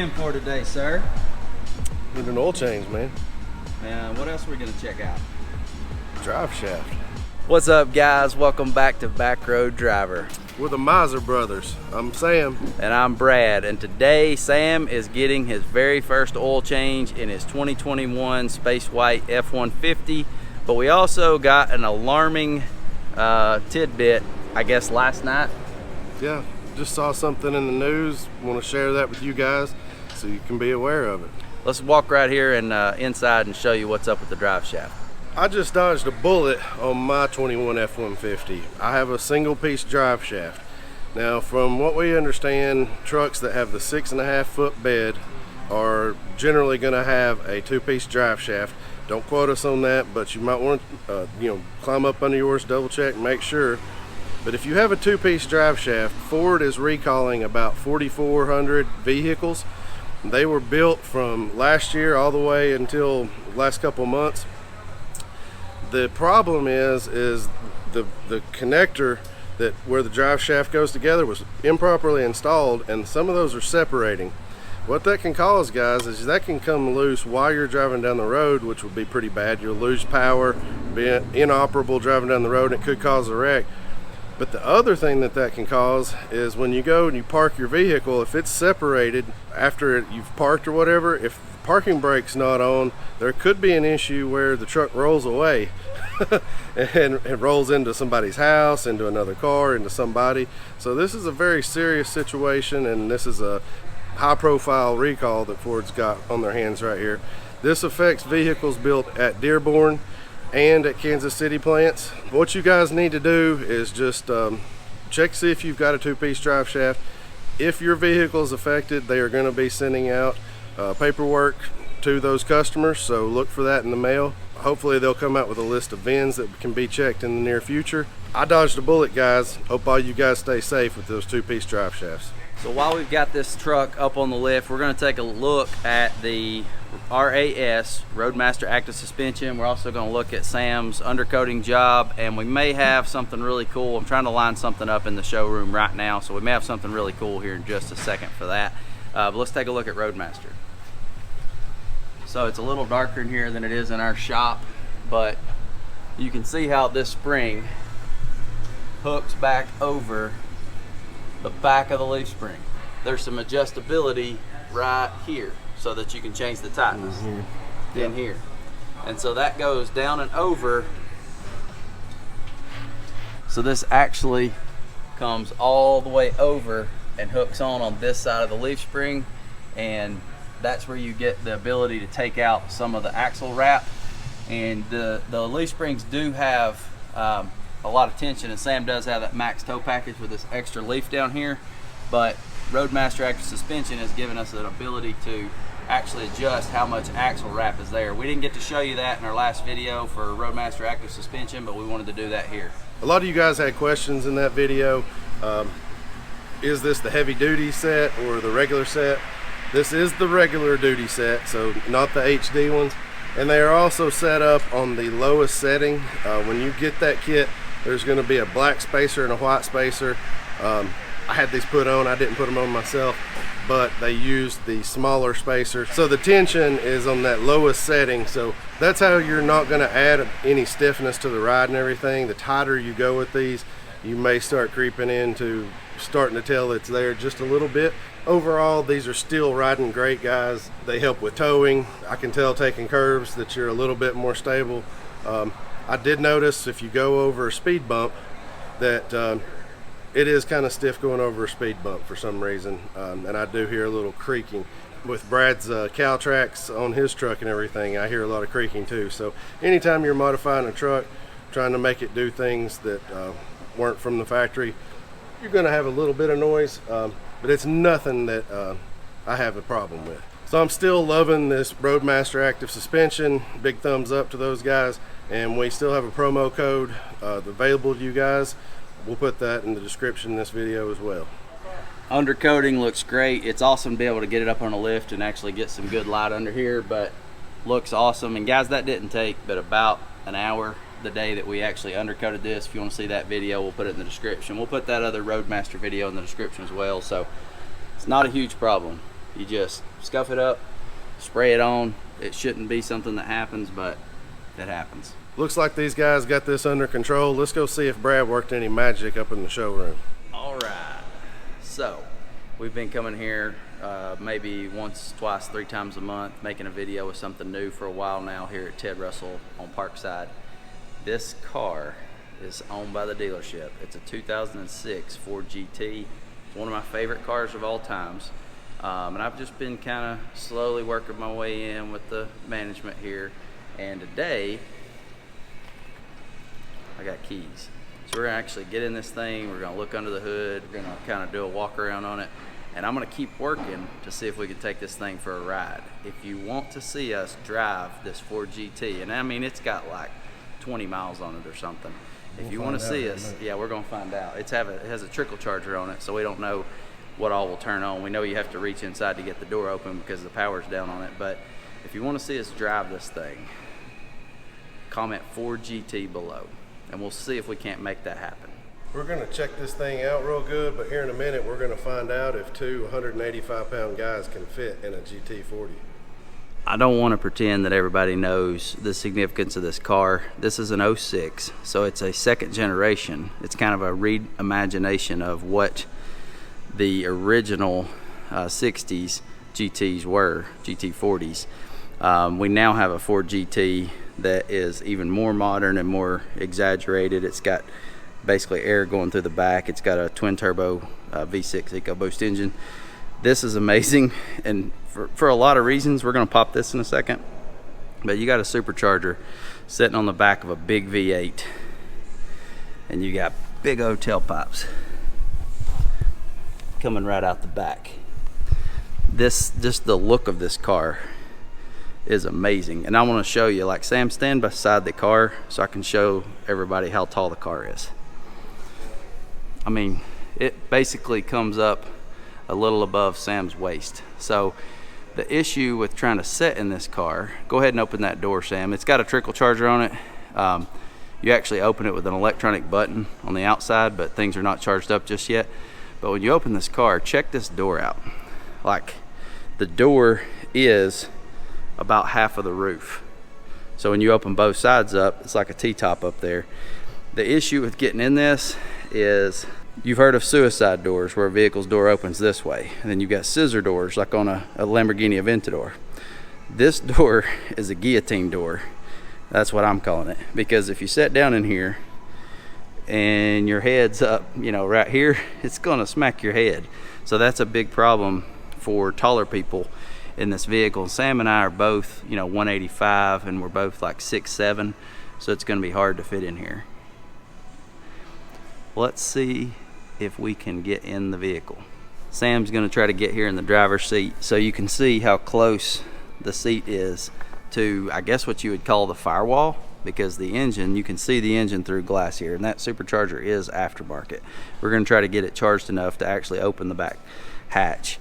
in for today, sir? Need an oil change, man. And what else are we gonna check out? Drive shaft. What's up, guys? Welcome back to Backroad Driver. We're the Mizer brothers. I'm Sam. And I'm Brad. And today, Sam is getting his very first oil change in his 2021 Space White F150. But we also got an alarming tidbit, I guess, last night. Yeah, just saw something in the news. Want to share that with you guys so you can be aware of it. Let's walk right here and inside and show you what's up with the drive shaft. I just dodged a bullet on my 21 F-150. I have a single piece drive shaft. Now, from what we understand, trucks that have the 6.5 foot bed are generally going to have a two-piece drive shaft. Don't quote us on that, but you might want to climb up under yours, double check, make sure. But if you have a two-piece drive shaft, Ford is recalling about 4,400 vehicles. They were built from last year all the way until the last couple months. The problem is the connector that where the drive shaft goes together was improperly installed, and some of those are separating. What that can cause, guys, is that can come loose while you're driving down the road, which would be pretty bad. You'll lose power, be inoperable driving down the road, and it could cause a wreck. But the other thing that can cause is when you go and you park your vehicle, if it's separated after you've parked or whatever, if the parking brake's not on, there could be an issue where the truck rolls away and it rolls into somebody's house, into another car, into somebody. So this is a very serious situation, and this is a high profile recall that Ford's got on their hands right here. This affects vehicles built at Dearborn and at Kansas City plants. What you guys need to do is just check to see if you've got a two-piece drive shaft. If your vehicle is affected, they are going to be sending out paperwork to those customers, so look for that in the mail. Hopefully they'll come out with a list of VINs that can be checked in the near future. I dodged a bullet, guys. Hope all you guys stay safe with those two-piece drive shafts. So while we've got this truck up on the lift, we're going to take a look at the RAS, Roadmaster Active Suspension. We're also going to look at Sam's undercoating job, and we may have something really cool. I'm trying to line something up in the showroom right now, so we may have something really cool here in just a second for that. But let's take a look at Roadmaster. So it's a little darker in here than it is in our shop, but you can see how this spring hooks back over the back of the leaf spring. There's some adjustability right here so that you can change the tightness in here. And so that goes down and over. So this actually comes all the way over and hooks on this side of the leaf spring, and that's where you get the ability to take out some of the axle wrap. And the leaf springs do have a lot of tension, and Sam does have that max tow package with this extra leaf down here, but Roadmaster Active Suspension has given us an ability to actually adjust how much axle wrap is there. We didn't get to show you that in our last video for Roadmaster Active Suspension, but we wanted to do that here. A lot of you guys had questions in that video. Is this the heavy duty set or the regular set? This is the regular duty set, so not the HD ones. And they are also set up on the lowest setting. When you get that kit, there's going to be a black spacer and a white spacer. I had these put on, I didn't put them on myself, but they used the smaller spacer. So the tension is on that lowest setting, so that's how you're not going to add any stiffness to the ride and everything. The tighter you go with these, you may start creeping into starting to tell it's there just a little bit. Overall, these are still riding great, guys. They help with towing. I can tell taking curves that you're a little bit more stable. I did notice if you go over a speed bump that it is kind of stiff going over a speed bump for some reason, and I do hear a little creaking. With Brad's cow tracks on his truck and everything, I hear a lot of creaking too. So anytime you're modifying a truck, trying to make it do things that weren't from the factory, you're going to have a little bit of noise, but it's nothing that I have a problem with. So I'm still loving this Roadmaster Active Suspension. Big thumbs up to those guys, and we still have a promo code available to you guys. We'll put that in the description of this video as well. Undercoating looks great. It's awesome to be able to get it up on a lift and actually get some good light under here, but looks awesome. And guys, that didn't take but about an hour the day that we actually undercoated this. If you want to see that video, we'll put it in the description. We'll put that other Roadmaster video in the description as well. So it's not a huge problem. You just scuff it up, spray it on. It shouldn't be something that happens, but it happens. Looks like these guys got this under control. Let's go see if Brad worked any magic up in the showroom. All right, so we've been coming here maybe once, twice, 3 times a month, making a video with something new for a while now here at Ted Russell on Parkside. This car is owned by the dealership. It's a 2006 Ford GT. It's one of my favorite cars of all times. And I've just been kind of slowly working my way in with the management here. And today, I got keys. So we're gonna actually get in this thing, we're gonna look under the hood, we're gonna kind of do a walk around on it, and I'm gonna keep working to see if we can take this thing for a ride. If you want to see us drive this Ford GT, and I mean it's got like 20 miles on it or something. If you want to see us, yeah, we're gonna find out. It has a trickle charger on it, so we don't know what all will turn on. We know you have to reach inside to get the door open because the power's down on it, but if you want to see us drive this thing, comment Ford GT below, and we'll see if we can't make that happen. We're gonna check this thing out real good, but here in a minute we're gonna find out if 2 185-pound guys can fit in a GT40. I don't want to pretend that everybody knows the significance of this car. This is an 06, so it's a second generation. It's kind of a reimagination of what the original 60s GTs were, GT40s. We now have a Ford GT that is even more modern and more exaggerated. It's got basically air going through the back. It's got a twin turbo V6 EcoBoost engine. This is amazing, and for a lot of reasons. We're gonna pop this in a second, but you got a supercharger sitting on the back of a big V8, and you got big old tailpipes coming right out the back. Just the look of this car is amazing, and I want to show you, like, Sam, stand beside the car so I can show everybody how tall the car is. I mean, it basically comes up a little above Sam's waist. So the issue with trying to sit in this car, go ahead and open that door, Sam. It's got a trickle charger on it. You actually open it with an electronic button on the outside, but things are not charged up just yet. But when you open this car, check this door out. Like, the door is about half of the roof. So when you open both sides up, it's like a T-top up there. The issue with getting in this is, you've heard of suicide doors where a vehicle's door opens this way, and then you've got scissor doors like on a Lamborghini Aventador. This door is a guillotine door. That's what I'm calling it, because if you sit down in here and your head's up, you know, right here, it's gonna smack your head. So that's a big problem for taller people in this vehicle. Sam and I are both, you know, 185, and we're both like 6'7", so it's gonna be hard to fit in here. Let's see if we can get in the vehicle. Sam's gonna try to get here in the driver's seat so you can see how close the seat is to, I guess, what you would call the firewall, because the engine, you can see the engine through glass here, and that supercharger is aftermarket. We're gonna try to get it charged enough to actually open the back hatch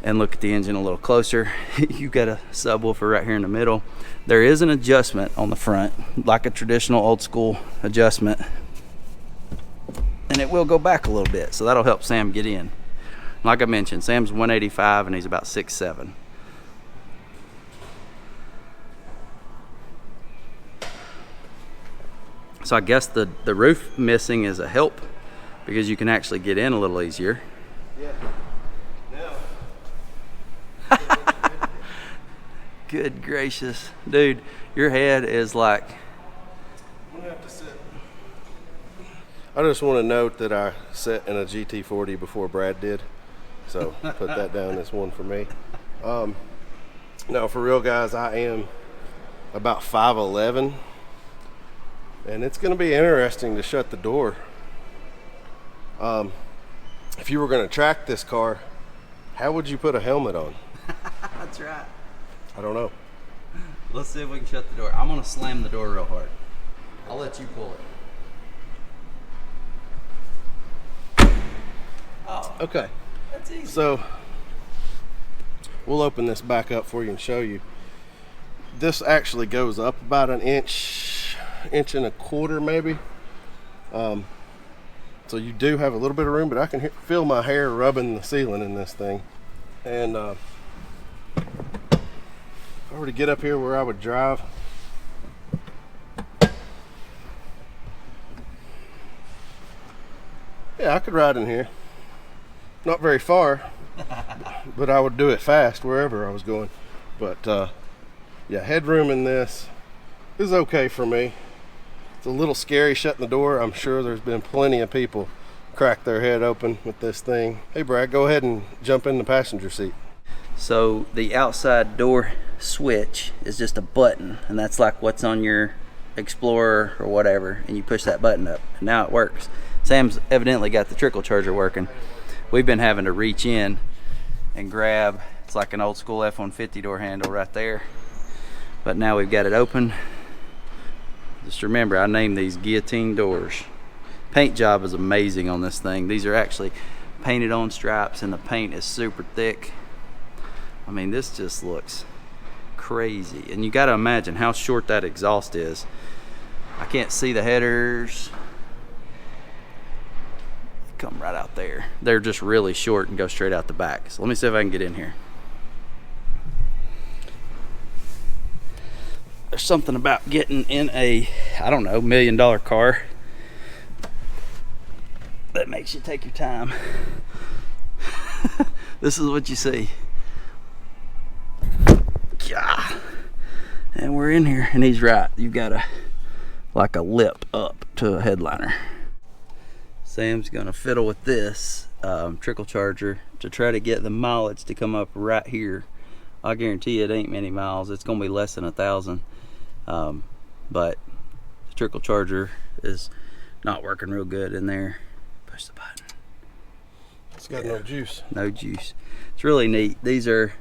and look at the engine a little closer. You got a subwoofer right here in the middle. There is an adjustment on the front, like a traditional old school adjustment, and it will go back a little bit, so that'll help Sam get in. Like I mentioned, Sam's 185 and he's about 6'7". So I guess the roof missing is a help, because you can actually get in a little easier. Yeah. Good gracious, dude, your head is like, I'm gonna have to sit. I just want to note that I sat in a GT40 before Brad did, so put that down as one for me. No, for real, guys, I am about 5'11", and it's going to be interesting to shut the door. If you were going to track this car, how would you put a helmet on? That's right. I don't know. Let's see if we can shut the door. I'm gonna slam the door real hard. I'll let you pull it. Oh, Okay. that's easy. So we'll open this back up for you and show you. This actually goes up about an inch and a quarter maybe. So you do have a little bit of room, but I can feel my hair rubbing the ceiling in this thing. And if I were to get up here where I would drive, yeah, I could ride in here. Not very far, but I would do it fast wherever I was going. But yeah, headroom in this is okay for me. It's a little scary shutting the door. I'm sure there's been plenty of people crack their head open with this thing. Hey Brad, go ahead and jump in the passenger seat. So the outside door switch is just a button, and that's like what's on your Explorer or whatever, and you push that button up and now it works. Sam's evidently got the trickle charger working. We've been having to reach in and grab, it's like an old school F150 door handle right there, but now we've got it open. Just remember, I named these guillotine doors. Paint job is amazing on this thing. These are actually painted on stripes and the paint is super thick. I mean, this just looks crazy. And you gotta imagine how short that exhaust is. I can't see the headers. Come right out there. They're just really short and go straight out the back. So let me see if I can get in here. There's something about getting in a, I don't know, $1 million car that makes you take your time. This is what you see. Yeah. And we're in here, and he's right. You've got like a lip up to a headliner. Sam's gonna fiddle with this trickle charger to try to get the mileage to come up right here. I guarantee it ain't many miles. It's gonna be less than 1,000. But the trickle charger is not working real good in there. Push the button. It's got no juice. No juice. It's really neat. These are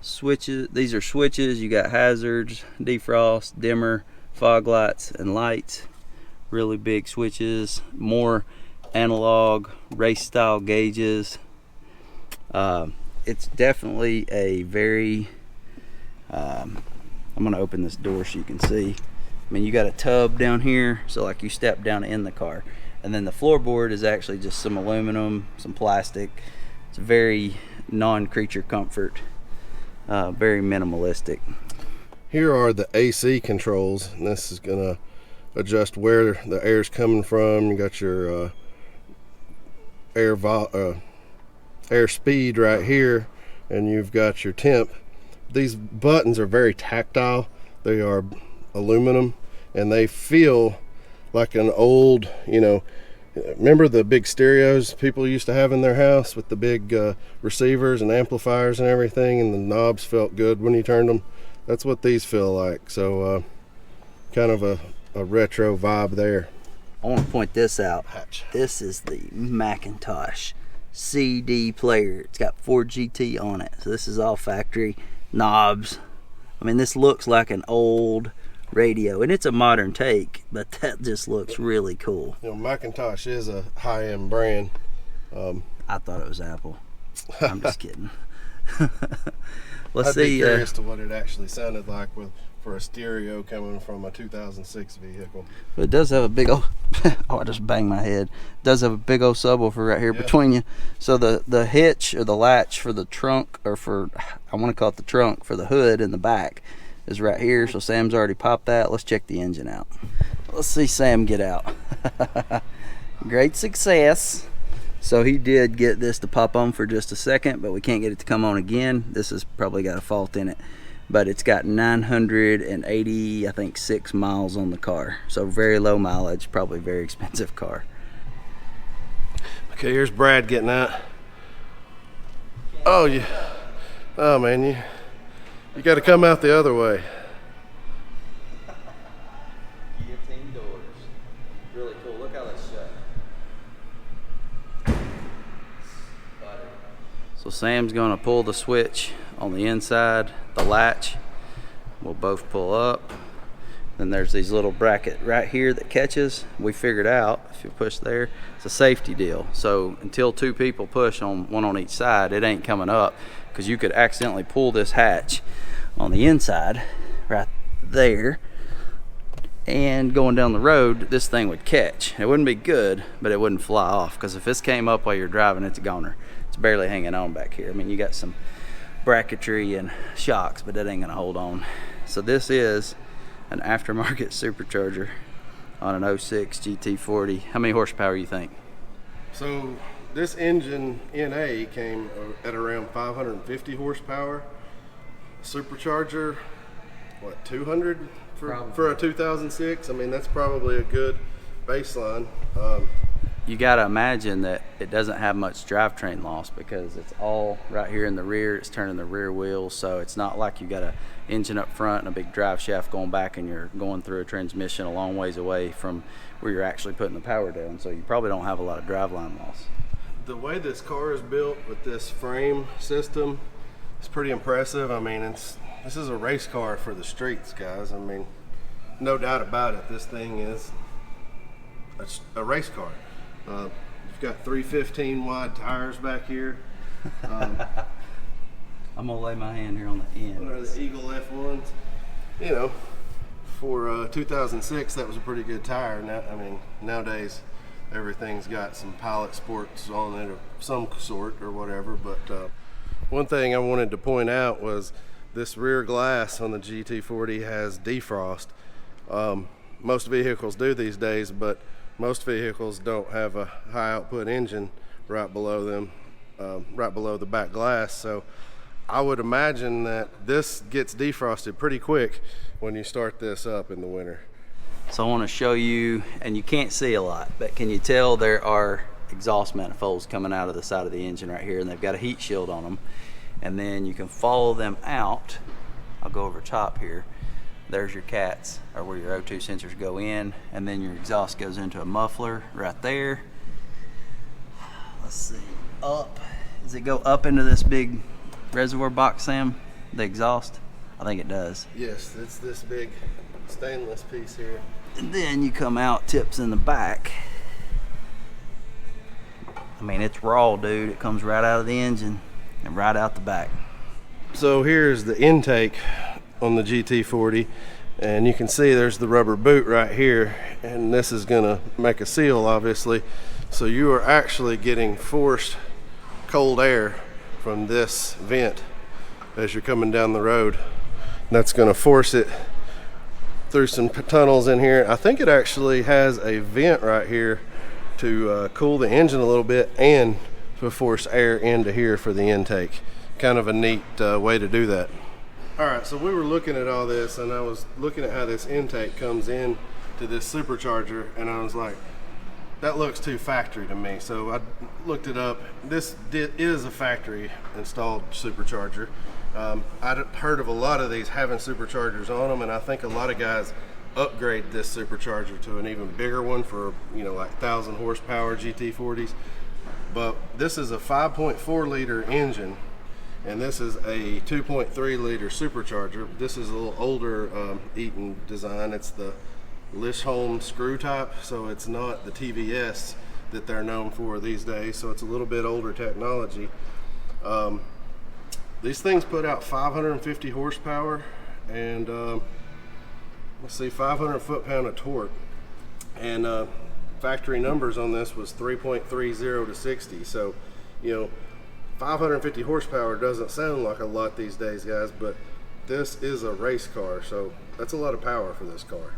switches. These are switches. You got hazards, defrost, dimmer, fog lights, and lights. Really big switches. More analog race style gauges. It's definitely a very I'm gonna open this door so you can see. I mean, you got a tub down here, so like you step down in the car, and then the floorboard is actually just some aluminum, some plastic. It's very non-creature comfort, very minimalistic. Here are the AC controls, and this is gonna adjust where the air's coming from. You got your air speed right here, and you've got your temp. These buttons are very tactile. They are aluminum, and they feel like an old, you know, remember the big stereos people used to have in their house with the big receivers and amplifiers and everything, and the knobs felt good when you turned them? That's what these feel like. So kind of a retro vibe there. I want to point this out. This is the Macintosh CD player. It's got Ford GT on it, so this is all factory knobs. I mean, this looks like an old radio, and it's a modern take, but that just looks really cool. You know, Macintosh is a high-end brand. I thought it was Apple. I'm just kidding. I'd be curious to what it actually sounded like for a stereo coming from a 2006 vehicle. But it does have a big old oh, I just banged my head. It does have a big old subwoofer right here between you. So the hitch or the latch for the trunk, or for, I want to call it the trunk, for the hood in the back is right here. So Sam's already popped that. Let's check the engine out. Let's see Sam get out. Great success. So he did get this to pop on for just a second, but we can't get it to come on again. This has probably got a fault in it. But it's got 980, I think, 6 miles on the car. So very low mileage, probably very expensive car. Okay, here's Brad getting out. Oh, man, you got to come out the other way. Guillotine doors. Really cool. Look how that's shut. So Sam's gonna pull the switch on the inside, the latch. We'll both pull up. Then there's these little bracket right here that catches. We figured out, if you push there, it's a safety deal. So until 2 people push on one on each side, it ain't coming up, because you could accidentally pull this hatch on the inside right there, and going down the road, this thing would catch. It wouldn't be good, but it wouldn't fly off, because if this came up while you're driving, it's a goner. It's barely hanging on back here. I mean, you got some bracketry and shocks, but that ain't gonna hold on. So this is an aftermarket supercharger on an 06 GT40. How many horsepower you think? So this engine NA came at around 550 horsepower. Supercharger, what, 200 for a 2006? I mean, that's probably a good baseline. You got to imagine that it doesn't have much drivetrain loss, because it's all right here in the rear. It's turning the rear wheels, so it's not like you got a engine up front and a big drive shaft going back, and you're going through a transmission a long ways away from where you're actually putting the power down. So you probably don't have a lot of driveline loss. The way this car is built with this frame system is pretty impressive. I mean, this is a race car for the streets, guys. I mean, no doubt about it. This thing is a race car. You've got 315 wide tires back here. I'm gonna lay my hand here on the end. What are the Eagle F1s? You know, for 2006, that was a pretty good tire. Now, I mean, nowadays everything's got some Pilot Sports on it of some sort or whatever. But one thing I wanted to point out was this rear glass on the GT40 has defrost. Most vehicles do these days, but most vehicles don't have a high output engine right below them, right below the back glass. So I would imagine that this gets defrosted pretty quick when you start this up in the winter. So I want to show you, and you can't see a lot, but can you tell there are exhaust manifolds coming out of the side of the engine right here, and they've got a heat shield on them. And then you can follow them out. I'll go over top here. There's your cats, or where your O2 sensors go in, and then your exhaust goes into a muffler right there. Let's see, up. Does it go up into this big reservoir box, Sam? The exhaust? I think it does. Yes, it's this big stainless piece here. And then you come out, tips in the back. I mean, it's raw, dude. It comes right out of the engine and right out the back. So here's the intake on the GT40, and you can see there's the rubber boot right here, and this is gonna make a seal, obviously. So you are actually getting forced cold air from this vent as you're coming down the road. That's gonna force it through some tunnels in here. I think it actually has a vent right here to cool the engine a little bit and to force air into here for the intake. Kind of a neat way to do that. All right, so we were looking at all this, and I was looking at how this intake comes in to this supercharger, and I was like, that looks too factory to me. So I looked it up. This is a factory installed supercharger. I'd heard of a lot of these having superchargers on them, and I think a lot of guys upgrade this supercharger to an even bigger one for, you know, like 1,000 horsepower GT40s. But this is a 5.4 liter engine, and this is a 2.3 liter supercharger. This is a little older Eaton design. It's the Lishholm screw type, so it's not the TVS that they're known for these days, so it's a little bit older technology. These things put out 550 horsepower and let's see, 500 foot-pound of torque, and factory numbers on this was 3.30 to 60. So, you know, 550 horsepower doesn't sound like a lot these days, guys, but this is a race car, so that's a lot of power for this car.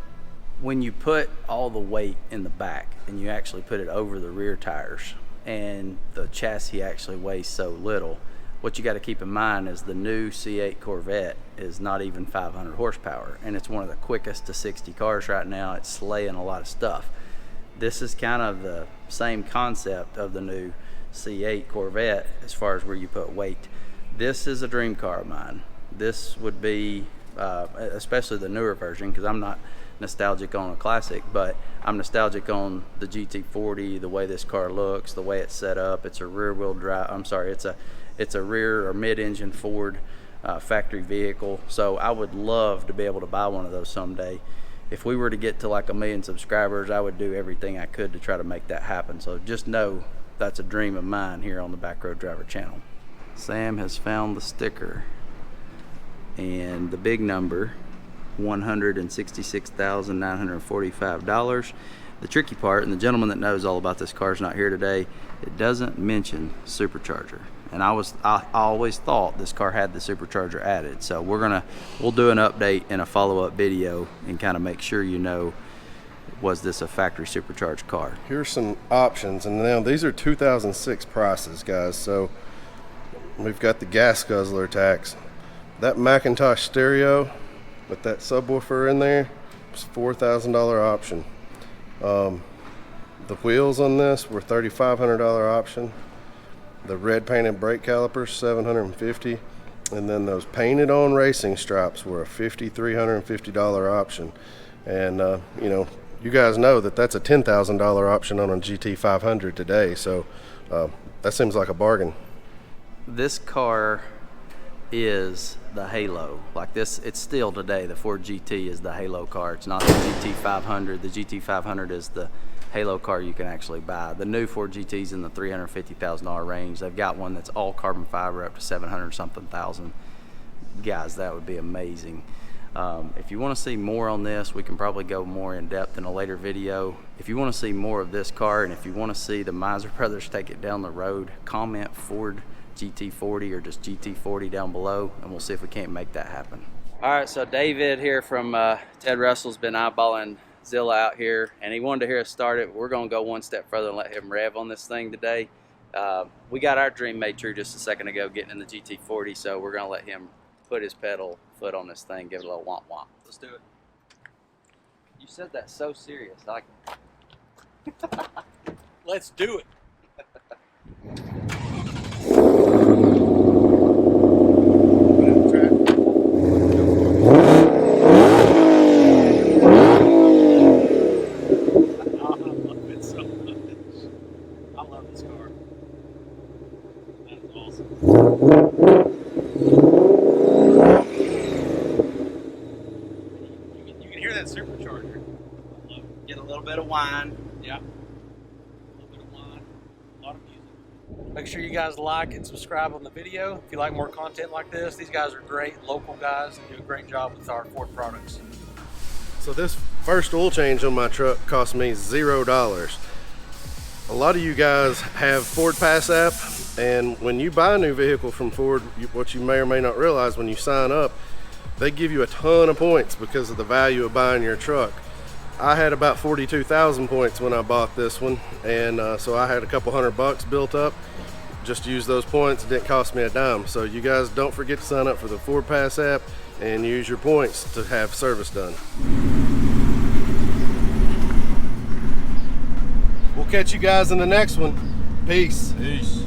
When you put all the weight in the back and you actually put it over the rear tires, and the chassis actually weighs so little, what you got to keep in mind is the new C8 Corvette is not even 500 horsepower, and it's one of the quickest to 60 cars right now. It's slaying a lot of stuff. This is kind of the same concept of the new C8 Corvette as far as where you put weight. This is a dream car of mine. This would be, especially the newer version, because I'm not nostalgic on a classic, but I'm nostalgic on the GT40, the way this car looks, the way it's set up. It's a rear-wheel drive. I'm sorry, it's a rear or mid-engine Ford factory vehicle. So I would love to be able to buy one of those someday. If we were to get to like 1 million subscribers, I would do everything I could to try to make that happen. So just know that's a dream of mine here on the Backroad Driver channel. Sam has found the sticker, and the big number $166,945. The tricky part, and the gentleman that knows all about this car is not here today, it doesn't mention supercharger. And I always thought this car had the supercharger added. So we'll do an update in a follow-up video and kind of make sure you know, was this a factory supercharged car. Here's some options, and now these are 2006 prices, guys. So we've got the gas guzzler tax. That Macintosh stereo with that subwoofer in there was $4,000 option. The wheels on this were $3,500 option. The red painted brake calipers, $750, and then those painted on racing stripes were a $5,350 option. And you know, you guys know that that's a $10,000 option on a GT500 today, so that seems like a bargain. This car is the halo. Like this, it's still today, the Ford GT is the halo car. It's not the GT500. The GT500 is the halo car you can actually buy. The new Ford GT's in the $350,000 range. They've got one that's all carbon fiber up to 700 something thousand. Guys, that would be amazing. If you want to see more on this, we can probably go more in depth in a later video. If you want to see more of this car, and if you want to see the Mizer brothers take it down the road, comment Ford GT40 or just GT40 down below, and we'll see if we can't make that happen. All right, so David here from Ted Russell's been eyeballing Zilla out here, and he wanted to hear us start it. We're going to go one step further and let him rev on this thing today. We got our dream made true just a second ago getting in the GT40, so we're going to let him put his pedal foot on this thing, give it a little womp womp. Let's do it. You said that so serious. Let's do it. Supercharger. Get a little bit of wine. Yeah. A little bit of wine. A lot of music. Make sure you guys like and subscribe on the video if you like more content like this. These guys are great, local guys, and do a great job with our Ford products. So this first oil change on my truck cost me $0. A lot of you guys have Ford Pass app, and when you buy a new vehicle from Ford, what you may or may not realize when you sign up, they give you a ton of points because of the value of buying your truck. I had about 42,000 points when I bought this one, and so I had a couple $100 built up. Just use those points, it didn't cost me a dime. So you guys don't forget to sign up for the Ford Pass app and use your points to have service done. We'll catch you guys in the next one. Peace. Peace.